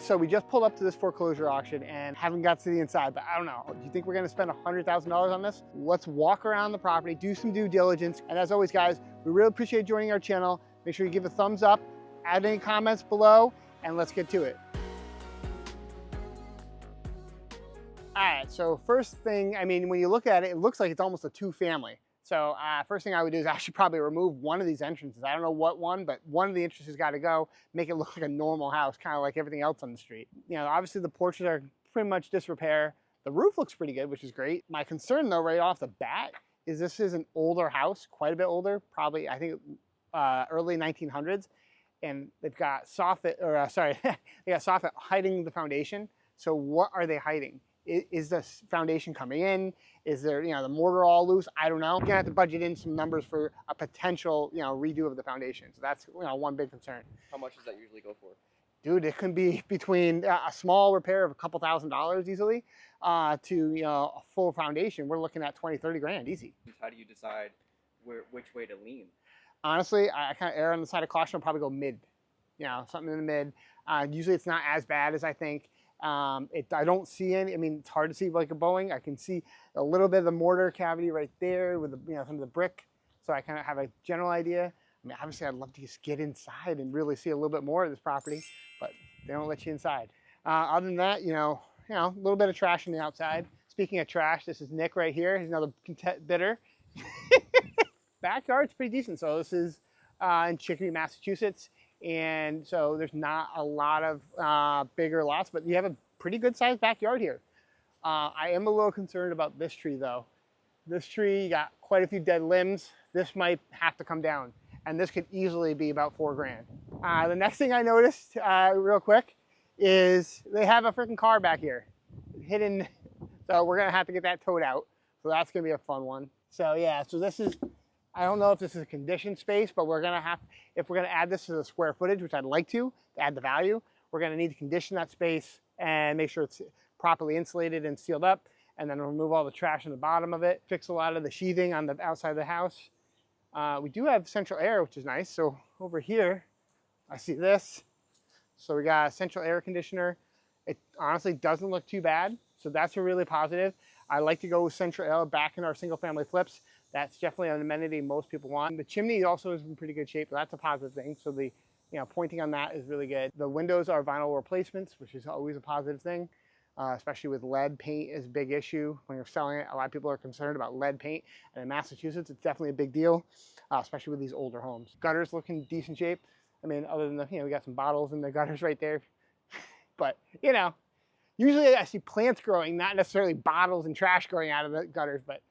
So we just pulled up to this foreclosure auction and haven't got to the inside, but I don't know. Do you think we're gonna spend $100,000 on this? Let's walk around the property, do some due diligence. And as always, guys, we really appreciate joining our channel. Make sure you give a thumbs up, add any comments below, and let's get to it. All right, so first thing, I mean, when you look at it, it looks like it's almost a two-family. So first thing I would do is actually probably remove one of these entrances. I don't know what one, but one of the entrances got to go, make it look like a normal house, kind of like everything else on the street. You know, obviously the porches are pretty much disrepair. The roof looks pretty good, which is great. My concern though, right off the bat, is this is an older house, quite a bit older, probably, I think early 1900s. And they've got soffit, or sorry, they got soffit hiding the foundation. So what are they hiding? Is the foundation coming in? Is there, you know, the mortar all loose? I don't know. You're gonna have to budget in some numbers for a potential, you know, redo of the foundation. So that's, you know, one big concern. How much does that usually go for? Dude, it can be between a small repair of a couple $1,000s easily to, you know, a full foundation. We're looking at 20, 30 grand easy. How do you decide which way to lean? Honestly, I kind of err on the side of caution. I'll probably go mid, you know, something in the mid. Usually it's not as bad as I think. I don't see any, I mean, it's hard to see like a Boeing. I can see a little bit of the mortar cavity right there with the, you know, some of the brick. So I kind of have a general idea. I mean, obviously I'd love to just get inside and really see a little bit more of this property, but they don't let you inside. Other than that, you know, a little bit of trash on the outside. Speaking of trash, this is Nick right here. He's another bidder. Backyard's pretty decent. So this is in Chickadee, Massachusetts. And so there's not a lot of bigger lots, but you have a pretty good sized backyard here. I am a little concerned about this tree though. This tree, you got quite a few dead limbs. This might have to come down, and this could easily be about 4 grand. The next thing I noticed real quick is they have a freaking car back here hidden. So we're gonna have to get that towed out. So that's gonna be a fun one. So yeah, so this is, I don't know if this is a conditioned space, but we're gonna have, if we're gonna add this to the square footage, which I'd like to add the value, we're gonna need to condition that space and make sure it's properly insulated and sealed up, and then remove all the trash in the bottom of it, fix a lot of the sheathing on the outside of the house. We do have central air, which is nice. So over here, I see this. So we got a central air conditioner. It honestly doesn't look too bad. So that's a really positive. I like to go with central air back in our single family flips. That's definitely an amenity most people want. The chimney also is in pretty good shape, but that's a positive thing. So the, you know, pointing on that is really good. The windows are vinyl replacements, which is always a positive thing, especially with lead paint is a big issue. When you're selling it, a lot of people are concerned about lead paint. And in Massachusetts, it's definitely a big deal, especially with these older homes. Gutters look in decent shape. I mean, other than the, you know, we got some bottles in the gutters right there. But, you know, usually I see plants growing, not necessarily bottles and trash growing out of the gutters, but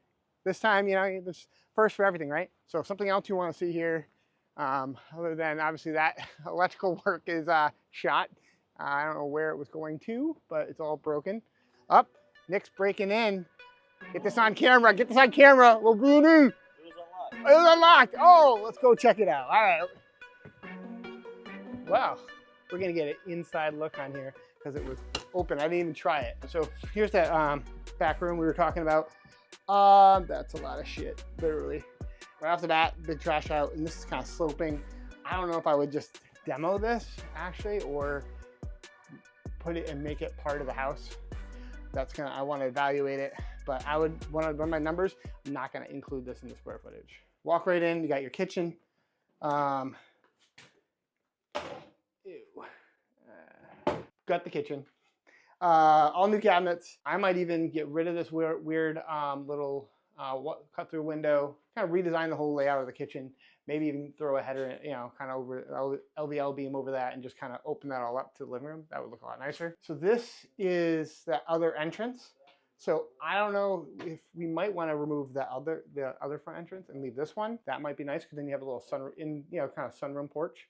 this time, you know, this first for everything, right? So something else you want to see here, other than obviously that electrical work is shot. I don't know where it was going to, but it's all broken. Up, Nick's breaking in. Get this on camera. Get this on camera. We'll be in. It was unlocked. It was unlocked. Oh, let's go check it out. All right. Wow, we're gonna get an inside look on here because it was open. I didn't even try it. So here's that back room we were talking about. That's a lot of shit, literally. Right off the bat, big trash out, and this is kind of sloping. I don't know if I would just demo this actually, or put it and make it part of the house. That's I want to evaluate it, but I would, when I run my numbers, I'm not gonna include this in the square footage. Walk right in, you got your kitchen. Got the kitchen. All new cabinets. I might even get rid of this weird little cut through window, kind of redesign the whole layout of the kitchen, maybe even throw a header, you know, kind of over LVL beam over that and just kind of open that all up to the living room. That would look a lot nicer. So this is the other entrance. So I don't know if we might want to remove the other front entrance and leave this one. That might be nice because then you have a little you know, kind of sunroom porch,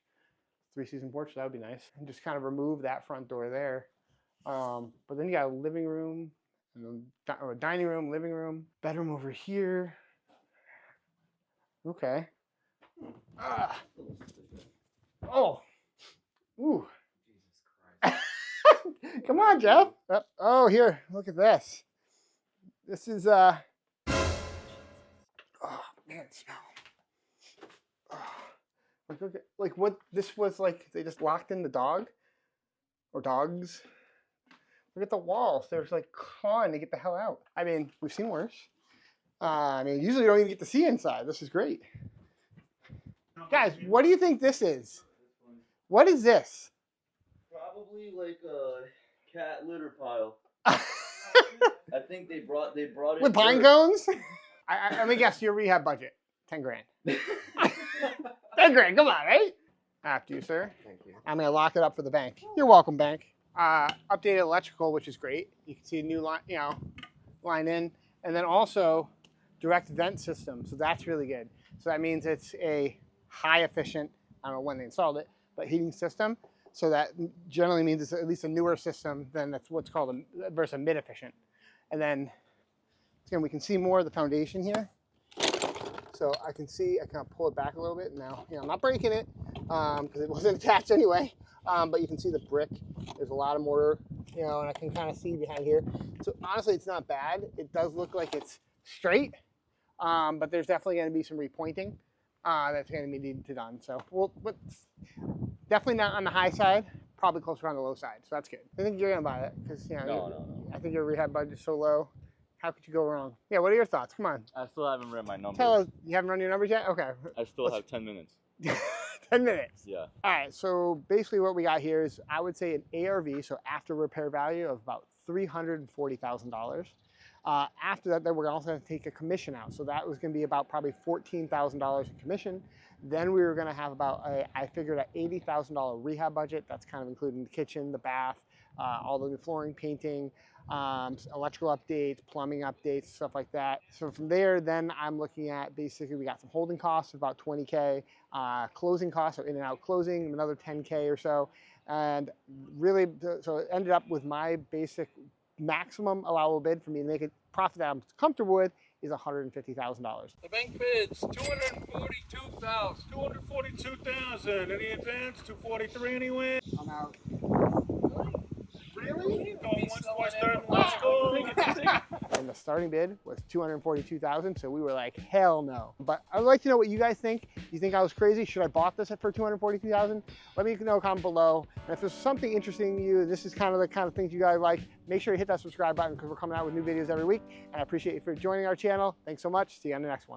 3-season porch. That would be nice. And just kind of remove that front door there. But then you got a living room, and a dining room, living room, bedroom over here. Okay. Oh. Ooh. Jesus Christ. Come on, Jeff. Oh, here. Look at this. This is oh man, smell. Oh. Like, look at, like what this was like. They just locked in the dog. or dogs. Look at the walls. There's like clawing to get the hell out. I mean, we've seen worse. I mean, usually you don't even get to see inside. This is great. Guys, what do you think this is? What is this? Probably like a cat litter pile. I think they brought in With pine dirt. cones? Let me guess, your rehab budget, 10 grand. 10 grand, come on, right? After you, sir. Thank you. I'm gonna lock it up for the bank. You're welcome, bank. Updated electrical, which is great. You can see a new line, line in, and then also direct vent system. So that's really good. So that means it's a high efficient, I don't know when they installed it, but heating system. So that generally means it's at least a newer system than that's what's called a versus mid efficient. And then again, we can see more of the foundation here. So I can see, I kind of pull it back a little bit now. I'm not breaking it because it wasn't attached anyway. But you can see the brick. There's a lot of mortar, and I can kind of see behind here. So honestly, it's not bad. It does look like it's straight, but there's definitely going to be some repointing that's going to be needed to done. So definitely not on the high side, probably closer on the low side. So that's good. I think you're going to buy it because No. I think your rehab budget's so low. How could you go wrong? Yeah, what are your thoughts? Come on. I still haven't read my numbers. Tell us, you haven't run your numbers yet? Okay. I still have 10 minutes. 10 minutes. Yeah. All right, so basically what we got here is, I would say, an ARV, so after repair value, of about $340,000. After that, then we're also going to take a commission out. So that was going to be about probably $14,000 in commission. Then we were going to have about, I figured, an $80,000 rehab budget. That's kind of including the kitchen, the bath, all the new flooring, painting, electrical updates, plumbing updates, stuff like that. So from there, then I'm looking at, basically, we got some holding costs of about $20K, closing costs, so in and out closing, another $10K or so. And really, so it ended up with my basic maximum allowable bid for me to make a profit that I'm comfortable with is $150,000. The bank bids $242,000. Any advance? 243 anyway. I'm out. Really? Going once, twice, third, last call. And the starting bid was $242,000, so we were like, hell no. But I'd like to know what you guys think. Do you think I was crazy? Should I bought this for $242,000? Let me know, comment below. And if there's something interesting to you, this is kind of the kind of things you guys like, make sure you hit that subscribe button because we're coming out with new videos every week. And I appreciate you for joining our channel. Thanks so much. See you on the next one.